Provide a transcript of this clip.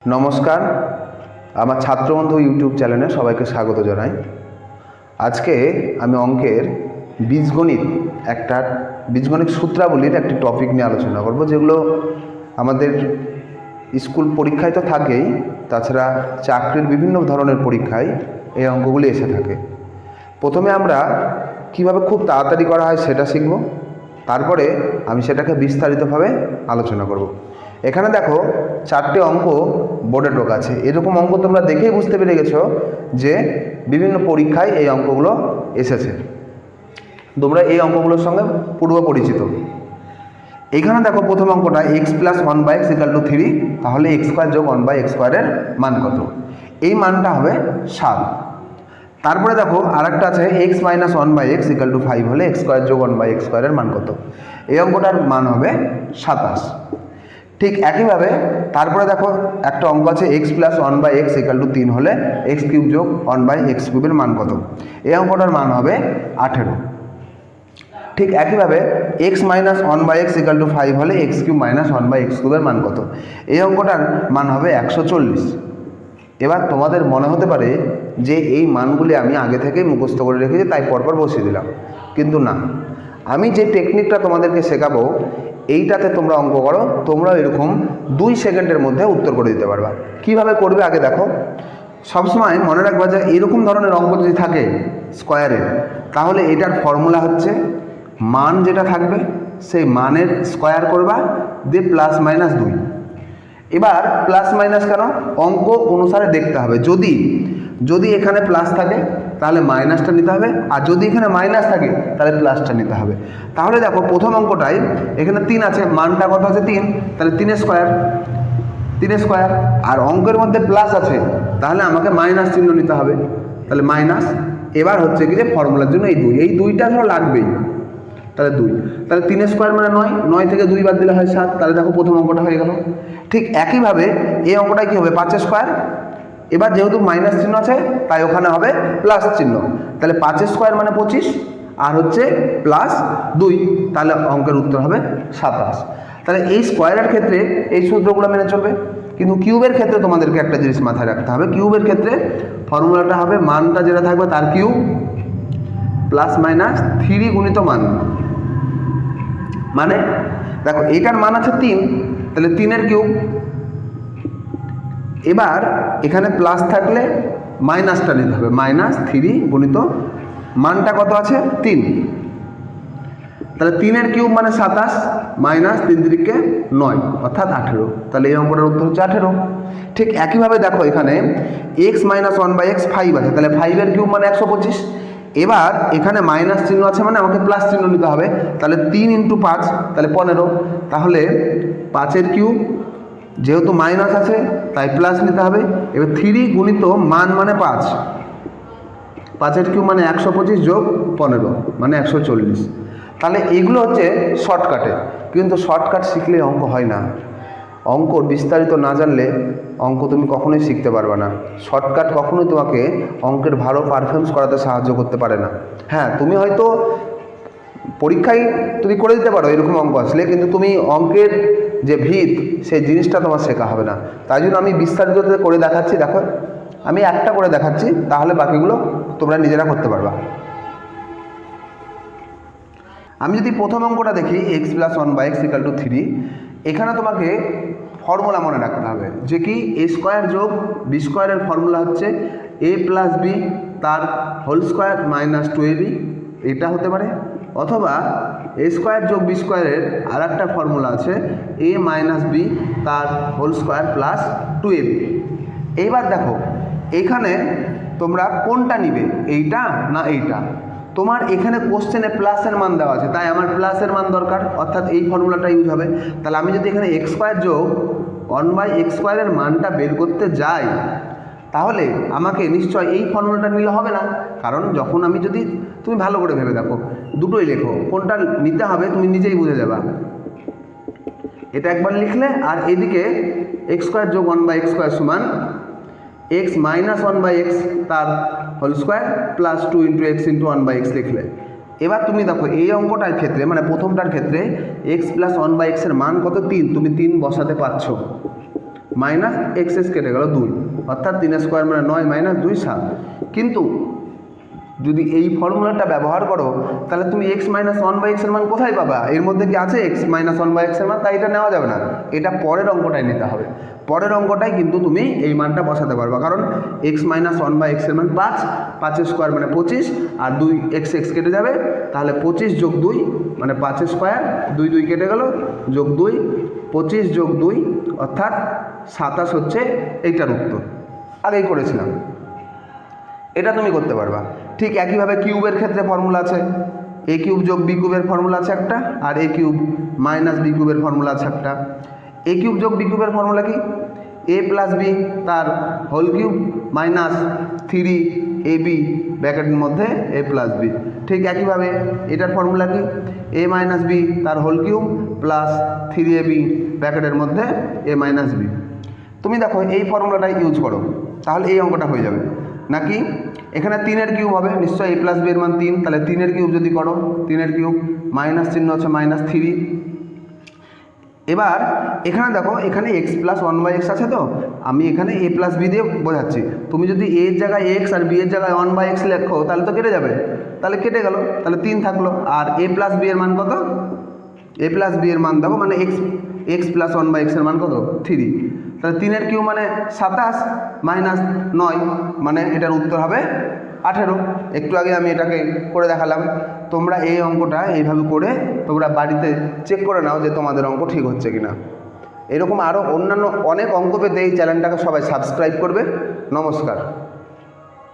নমস্কার, আমার ছাত্রবন্ধু ইউটিউব চ্যানেলে সবাইকে স্বাগত জানাই। আজকে আমি অঙ্কের বীজগণিত সূত্রাবলীর একটি টপিক নিয়ে আলোচনা করব, যেগুলো আমাদের স্কুল পরীক্ষায় তো থাকেই, তাছাড়া চাকরির বিভিন্ন ধরনের পরীক্ষায় এই অঙ্কগুলি এসে থাকে। প্রথমে আমরা কিভাবে খুব তাড়াতাড়ি করা হয় সেটা শিখব, তারপরে আমি সেটাকে বিস্তারিতভাবে আলোচনা করব। এখানে দেখো, 4টে অঙ্ক বোর্ডে টোকা আছে। এরকম অঙ্ক তোমরা দেখেই বুঝতে পেরে গেছো যে বিভিন্ন পরীক্ষায় এই অঙ্কগুলো এসেছে, তোমরা এই অঙ্কগুলোর সঙ্গে পূর্ব পরিচিত। এখানে দেখো, প্রথম অঙ্কটা এক্স প্লাস 1/x = 3, তাহলে x² যোগ 1/x² এর মান কত? এই মানটা হবে 7। তারপরে দেখো আরেকটা আছে x - 1/x = 5, হলে x² যোগ 1/x² এর মান কত? এই অঙ্কটার মান হবে 27। ঠিক একইভাবে তারপরে দেখো একটা অঙ্ক আছে x + 1/x = 3, হলে x³ যোগ 1/x³ এর মান কত? এই অঙ্কটার মান হবে 18। ঠিক একইভাবে x - 1/x = 5, হলে x³ - 1/x³ এর মান কত? এই অঙ্কটার মান হবে 140। এবার তোমাদের মনে হতে পারে যে এই মানগুলি আমি আগে থেকেই মুখস্থ করে রেখেছি, তাই পরপর বসিয়ে দিলাম, কিন্তু না, আমি যে টেকনিকটা তোমাদেরকে শেখাবো এইটাতে তোমরা অঙ্ক করো, তোমরাও এরকম 2 সেকেন্ডের মধ্যে উত্তর করে দিতে পারবা। কিভাবে করবে আগে দেখো। সবসময় মনে রাখবা যে এরকম ধরনের অঙ্ক যদি থাকে স্কোয়ারের, তাহলে এটার ফর্মুলা হচ্ছে মান যেটা থাকবে সেই মানের স্কোয়ার করবা, দিয়ে +-2। এবার প্লাস মাইনাস কেন, অঙ্ক অনুসারে দেখতে হবে। যদি এখানে প্লাস থাকে তাহলে মাইনাসটা নিতে হবে, আর যদি এখানে মাইনাস থাকে তাহলে প্লাসটা নিতে হবে। তাহলে দেখো, প্রথম অঙ্কটায় এখানে 3 আছে, মানটা কত আছে 3, তাহলে 3 স্কোয়ার, আর অঙ্কের মধ্যে প্লাস আছে, তাহলে আমাকে মাইনাস চিহ্ন নিতে হবে, তাহলে মাইনাস। এবার হচ্ছে কি যে ফর্মুলার জন্য এই দুইটা ধরো লাগবেই, তাহলে 2, তাহলে 3 স্কোয়ার মানে 9 থেকে 2 বাদ দিলে হয় 7, তাহলে দেখো প্রথম অঙ্কটা হয়ে গেল। ঠিক একইভাবে এই অঙ্কটাই কী হবে, 5 স্কোয়ার। এবার যেহেতু মাইনাস চিহ্ন আছে তাই ওখানে হবে প্লাস চিহ্ন, তাহলে 5 স্কোয়ার মানে 25, আর হচ্ছে +2, তাহলে অঙ্কের উত্তর হবে 27। তাহলে এই স্কোয়ারের ক্ষেত্রে এই সূত্রগুলো মেনে চলবে, কিন্তু কিউবের ক্ষেত্রে তোমাদেরকে একটা জিনিস মাথায় রাখতে হবে। কিউবের ক্ষেত্রে ফর্মুলাটা হবে মানটা যেটা থাকবে তার কিউব +-3 গুণিত মান। মানে দেখো, এইটার মান আছে 3, তাহলে 3 কিউব। এবার এখানে প্লাস থাকলে মাইনাসটা নিতে হবে, -3 গুণিত মানটা কত আছে 3, তাহলে 3 কিউব মানে 27, -3 × 9 অর্থাৎ 18, তাহলে এই অঙ্কটার উত্তর হচ্ছে 18। ঠিক একইভাবে দেখো, এখানে x - 1/x 5 আছে, তাহলে 5 কিউব মানে 125। এবার এখানে মাইনাস চিহ্ন আছে মানে আমাকে প্লাস চিহ্ন নিতে হবে, তাহলে 3 × 5 তাহলে 15, তাহলে 5 কিউব, যেহেতু মাইনাস আছে তাই প্লাস নিতে হবে। এবার 3 গুণিত মান মানে 5, 5 কিউব মানে 125 যোগ 15 মানে 140। তাহলে এইগুলো হচ্ছে শর্টকাটে, কিন্তু শর্টকাট শিখলে অঙ্ক হয় না। অঙ্ক বিস্তারিত না জানলে অঙ্ক তুমি কখনোই শিখতে পারবে না। শর্টকাট কখনোই তোমাকে অঙ্কের ভালো পারফরমেন্স করাতে সাহায্য করতে পারে না। হ্যাঁ, তুমি হয়তো পরীক্ষায় তুমি করে দিতে পারো এরকম অঙ্ক আসলে, কিন্তু তুমি অঙ্কের যে ভিত সেই জিনিসটা তোমার শেখা হবে না। তাই জন্য আমি বিস্তারিত করে দেখাচ্ছি। দেখো, আমি একটা করে দেখাচ্ছি, তাহলে বাকিগুলো তোমরা নিজেরা করতে পারবা। আমি যদি প্রথম অঙ্কটা দেখি x + 1/x = 3, এখানে তোমাকে ফর্মুলা মনে রাখতে হবে যে কি a² যোগ b² এর ফর্মুলা হচ্ছে a + b তার হোল স্কোয়ার -2ab, এটা হতে পারে, অথবা a² যোগ b² এর আর একটা ফর্মুলা আছে a - b তার হোল স্কোয়ার +2ab। এইবার দেখো, এইখানে তোমরা কোনটা নিবে, এইটা না এইটা? তোমার এখানে কোশ্চেনে প্লাসের মান দেওয়া আছে, তাই আমার প্লাসের মান দরকার, অর্থাৎ এই ফর্মুলাটা ইউজ হবে। তাহলে আমি যদি এখানে x² যোগ 1/x² এর মানটা বের করতে যাই, তাহলে আমাকে নিশ্চয় এই ফর্মুলাটা নিলে হবে না, কারণ যখন আমি তুমি ভালো করে ভেবে দেখো, দুটোই লেখো, কোনটা নিতে হবে তুমি নিজেই বুঝে যাবা। এটা একবার লিখলে, আর এদিকে x² যোগ 1/x² সমান x - 1/x তার হোল স্কোয়ার +2 × x × 1/x লিখলে। এবার তুমি দেখো, এই অঙ্কটার ক্ষেত্রে মানে প্রথমটার ক্ষেত্রে x + 1/x এর মান কত 3, তুমি 3 বসাতে পারছো, মাইনাস এক্স এক্স কেটে গেল 2, অর্থাৎ 3 স্কোয়ার মানে 9 মাইনাস 2 7। কিন্তু যদি এই ফর্মুলাটা ব্যবহার করো তাহলে তুমি এক্স মাইনাস 1/x এর মান কোথায় পাবা? এর মধ্যে কি আছে এক্স মাইনাস 1/x এর মান? তাই এটা নেওয়া যাবে না, এটা পরের অঙ্কটাই নিতে হবে। পরের অঙ্কটাই কিন্তু তুমি এই মানটা বসাতে পারবা, কারণ এক্স মাইনাস 1/x এর মান 5, 5 স্কোয়ার মানে 25, আর 2 এক্স এক্স কেটে যাবে, তাহলে 25 যোগ 2 মানে 5 স্কোয়ার, 2 2 কেটে গেল, যোগ 2, 25 যোগ 2 অর্থাৎ 27 হচ্ছে এইটার উত্তর। আগেই করেছিলাম, এটা তুমি করতে পারবা। ঠিক একইভাবে কিউবের ক্ষেত্রে ফর্মুলা আছে, এ কিউব যোগ বি কিউবের ফর্মুলা আছে একটা, আর এ কিউব মাইনাস বি কিউবের ফর্মুলা আছে একটা। এ কিউব যোগ বি কিউবের ফর্মুলা কি? এ প্লাস বি তার হোল কিউব মাইনাস 3ab ব্র্যাকেটের মধ্যে এ প্লাস বি। ঠিক একইভাবে এটার ফর্মুলা কি? এ মাইনাস বি তার হোল কিউব প্লাস 3ab ব্র্যাকেটের মধ্যে এ মাইনাস বি। তুমি দেখো এই ফর্মুলাটাই ইউজ করো, তাহলে এই অঙ্কটা হয়ে যাবে। নাকি এখানে 3-এর কিউব হবে নিশ্চয়ই, এ প্লাস বি এর মান 3, তাহলে 3-এর কিউব যদি করো, 3-এর কিউব মাইনাস চিহ্ন হচ্ছে মাইনাস 3। এবার এখানে দেখো, এখানে এক্স প্লাস 1/x আছে, তো আমি এখানে এ প্লাস বি দিয়ে বোঝাচ্ছি। তুমি যদি এ এর জায়গায় এক্স আর বি এর জায়গায় 1/x লেখো তাহলে তো কেটে যাবে, তাহলে কেটে গেল, তাহলে 3 থাকলো। আর এ প্লাস বি এর মান কত? এ প্লাস বি এর মান দেখো মানে এক্স প্লাস 1/x এর মান কত? 3। তাহলে 3-এর কিউব মানে 27 মাইনাস 9 মানে এটার উত্তর হবে 18। একটু আগে আমি এটাকে করে দেখালাম। তোমরা এই অঙ্কটা এইভাবে করে তোমরা বাড়িতে চেক করে নাও যে তোমাদের অঙ্ক ঠিক হচ্ছে কিনা। এরকম আরও অন্যান্য অনেক অঙ্ক পেতে এই চ্যানেলটাকে সবাই সাবস্ক্রাইব করবে। নমস্কার।